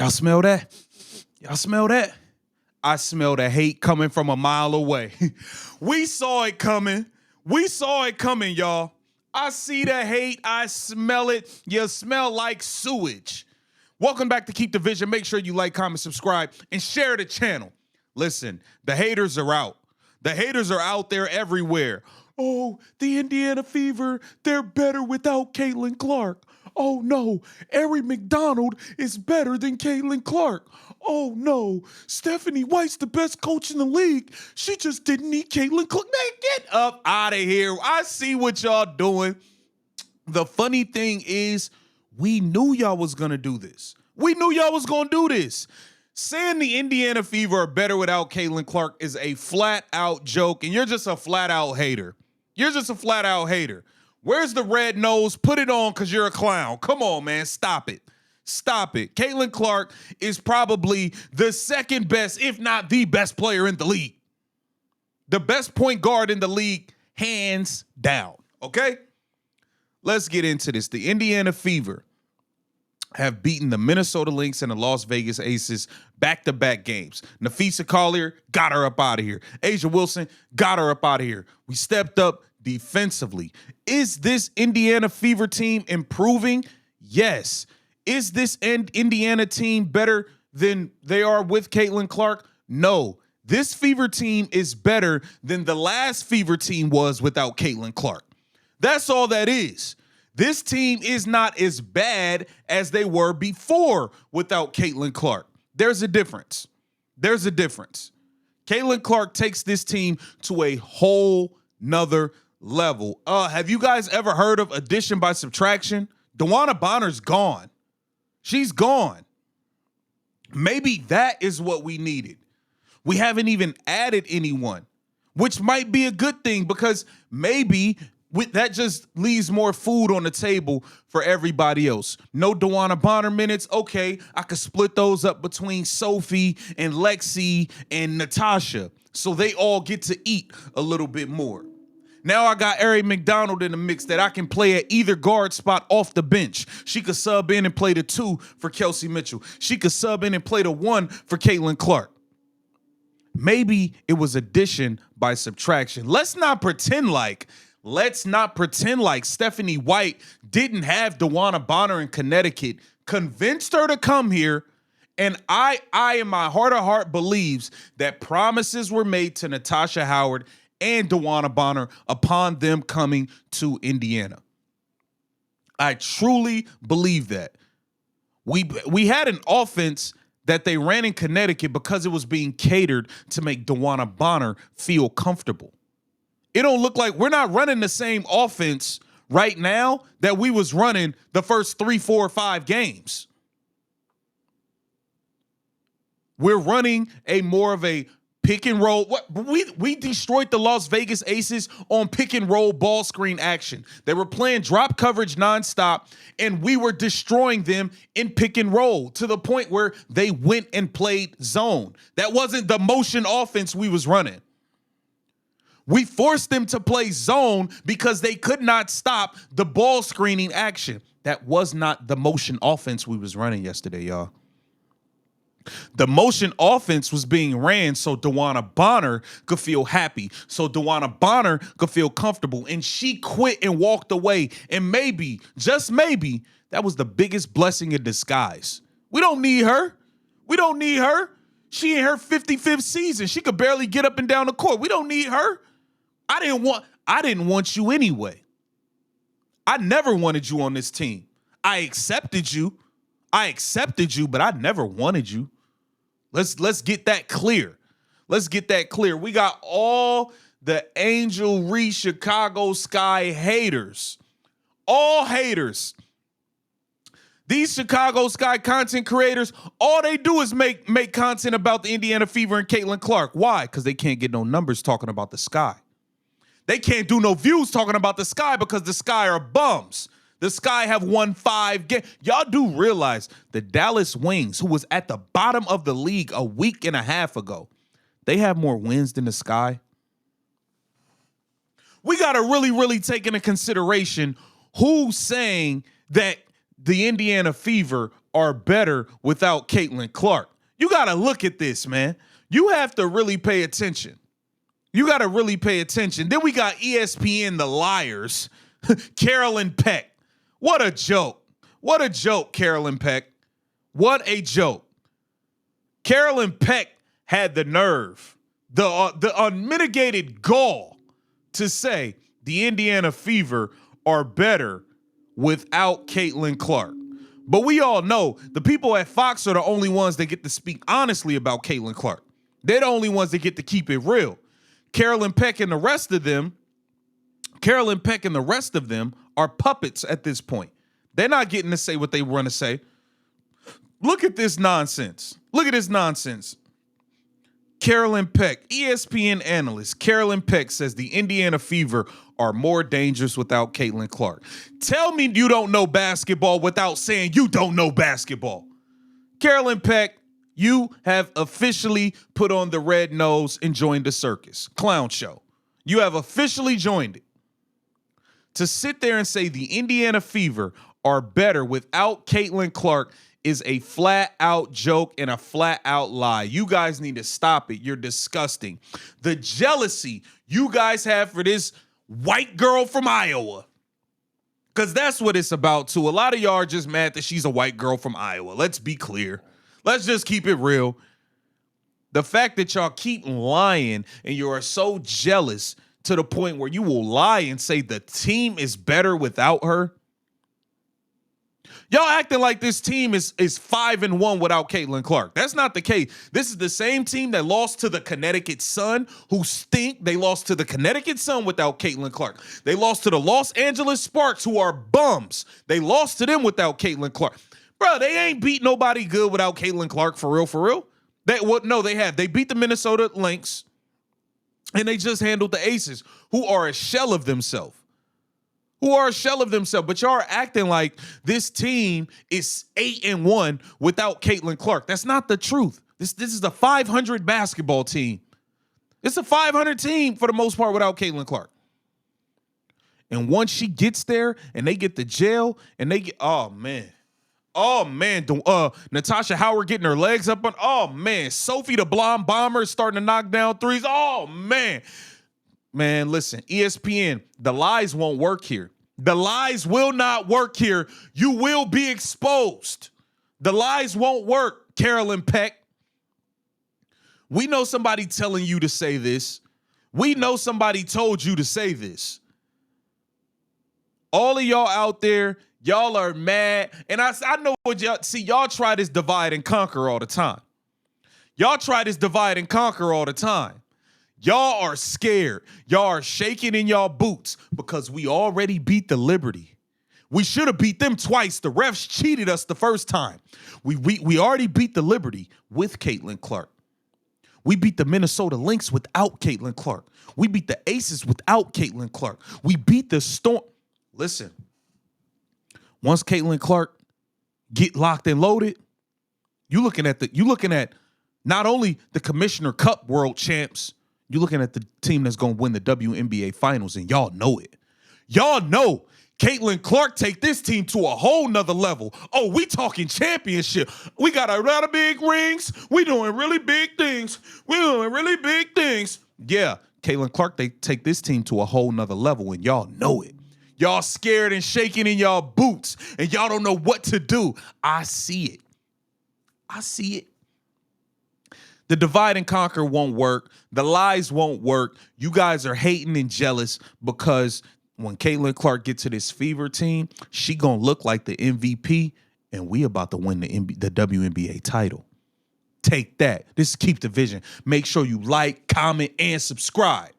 Y'all smell that? Y'all smell that? I smell the hate coming from a mile away. We saw it coming. We saw it coming, y'all. I see the hate. I smell it. You smell like sewage. Welcome back to Keep the Vision. Make sure you like, comment, subscribe, and share the channel. Listen, the haters are out. The haters are out there everywhere. Oh, the Indiana Fever, they're better without Caitlin Clark. Oh no, Eric McDonald is better than Caitlin Clark. Oh no, Stephanie White's the best coach in the league. She just didn't need Caitlin Clark. Man, get up out of here. I see what y'all doing. The funny thing is, we knew y'all was gonna do this. We knew y'all was gonna do this. Saying the Indiana Fever are better without Caitlin Clark is a flat out joke, and you're just a flat out hater. You're just a flat out hater. Where's the red nose? Put it on because you're a clown. Come on, man. Stop it. Stop it. Caitlin Clark is probably the second best, if not the best player in the league. The best point guard in the league, hands down. Okay? Let's get into this. The Indiana Fever have beaten the Minnesota Lynx and the Las Vegas Aces back-to-back games. Napheesa Collier got her up out of here. A'ja Wilson got her up out of here. We stepped up defensively. Is this Indiana Fever team improving? Yes. Is this Indiana team better than they are with Caitlin Clark? No. This Fever team is better than the last Fever team was without Caitlin Clark. That's all that is. This team is not as bad as they were before without Caitlin Clark. There's a difference. There's a difference. Caitlin Clark takes this team to a whole nother level. Have you guys ever heard of addition by subtraction? DeWanna Bonner's gone. She's gone. Maybe that is what we needed. We haven't even added anyone, which might be a good thing because maybe that just leaves more food on the table for everybody else. No DeWanna Bonner minutes. Okay, I could split those up between Sophie and Lexi and Natasha so they all get to eat a little bit more. Now I got Eric McDonald in the mix that I can play at either guard spot off the bench. She could sub in and play the 2 for Kelsey Mitchell. She could sub in and play the 1 for Caitlin Clark. Maybe it was addition by subtraction. Let's not pretend like Stephanie White didn't have DeWanna Bonner in Connecticut, convinced her to come here, and I in my heart of heart believes that promises were made to Natasha Howard and DeWanna Bonner upon them coming to Indiana. I truly believe that. We had an offense that they ran in Connecticut because it was being catered to make DeWanna Bonner feel comfortable. It don't look like we're not running the same offense right now that we was running the first 3, 4, 5 games. We're running a more of a pick and roll. We destroyed the Las Vegas Aces on pick and roll ball screen action. They were playing drop coverage nonstop, and we were destroying them in pick and roll to the point where they went and played zone. That wasn't the motion offense we was running. We forced them to play zone because they could not stop the ball screening action. That was not the motion offense we was running yesterday, y'all. The motion offense was being ran so DeWanna Bonner could feel happy, so DeWanna Bonner could feel comfortable, and she quit and walked away. And maybe, just maybe, that was the biggest blessing in disguise. We don't need her. We don't need her. She in her 55th season. She could barely get up and down the court. We don't need her. I didn't want you anyway. I never wanted you on this team. I accepted you, but I never wanted you. Let's get that clear. Let's get that clear. We got all the Angel Reese Chicago Sky haters. All haters. These Chicago Sky content creators, all they do is make content about the Indiana Fever and Caitlin Clark. Why? Because they can't get no numbers talking about the Sky. They can't do no views talking about the Sky because the Sky are bums. The Sky have won 5 games. Y'all do realize the Dallas Wings, who was at the bottom of the league a week and a half ago, they have more wins than the Sky. We got to really take into consideration who's saying that the Indiana Fever are better without Caitlin Clark. You got to look at this, man. You have to really pay attention. You got to really pay attention. Then we got ESPN, the liars. Carolyn Peck. What a joke. What a joke, Carolyn Peck. What a joke. Carolyn Peck had the nerve, the unmitigated gall to say the Indiana Fever are better without Caitlin Clark. But we all know the people at Fox are the only ones that get to speak honestly about Caitlin Clark. They're the only ones that get to keep it real. Carolyn Peck and the rest of them are puppets at this point. They're not getting to say what they want to say. Look at this nonsense. Look at this nonsense. Carolyn Peck, ESPN analyst, Carolyn Peck says the Indiana Fever are more dangerous without Caitlin Clark. Tell me you don't know basketball without saying you don't know basketball. Carolyn Peck, you have officially put on the red nose and joined the circus. Clown show. You have officially joined it. To sit there and say the Indiana Fever are better without Caitlin Clark is a flat-out joke and a flat-out lie. You guys need to stop it. You're disgusting. The jealousy you guys have for this white girl from Iowa, because that's what it's about, too. A lot of y'all are just mad that she's a white girl from Iowa. Let's be clear. Let's just keep it real. The fact that y'all keep lying and you are so jealous to the point where you will lie and say the team is better without her. Y'all acting like this team is 5-1 without Caitlin Clark. That's not the case. This is the same team that lost to the Connecticut Sun, who stink. They lost to the Connecticut Sun without Caitlin Clark. They lost to the Los Angeles Sparks, who are bums. They lost to them without Caitlin Clark. Bro, they ain't beat nobody good without Caitlin Clark, for real, for real. They have. They beat the Minnesota Lynx, and they just handled the Aces, who are a shell of themselves. But y'all are acting like this team is 8-1 without Caitlin Clark. That's not the truth. This is a 500 basketball team. It's a 500 team for the most part without Caitlin Clark. And once she gets there and they get to jail and they get, oh man, Natasha Howard getting her legs up on, oh man, Sophie the blonde bomber is starting to knock down threes. Oh man. Man, listen, ESPN, the lies won't work here. The lies will not work here. You will be exposed. The lies won't work, Carolyn Peck. We know somebody telling you to say this. We know somebody told you to say this. All of y'all out there, y'all are mad. And I know what y'all see. Y'all try this divide and conquer all the time. Y'all are scared. Y'all are shaking in y'all boots because we already beat the Liberty. We should have beat them twice. The refs cheated us the first time. We already beat the Liberty with Caitlin Clark. We beat the Minnesota Lynx without Caitlin Clark. We beat the Aces without Caitlin Clark. We beat the Storm. Listen, once Caitlin Clark get locked and loaded, you looking at not only the Commissioner Cup world champs, you're looking at the team that's going to win the WNBA finals, and y'all know it. Y'all know Caitlin Clark take this team to a whole nother level. Oh, we talking championship. We got a lot of big rings. We doing really big things. Yeah, Caitlin Clark, they take this team to a whole nother level, and y'all know it. Y'all scared and shaking in y'all boots, and y'all don't know what to do. I see it. The divide and conquer won't work. The lies won't work. You guys are hating and jealous because when Caitlin Clark gets to this Fever team, she gonna look like the MVP, and we about to win the WNBA title. Take that. This is Keep the Vision. Make sure you like, comment, and subscribe.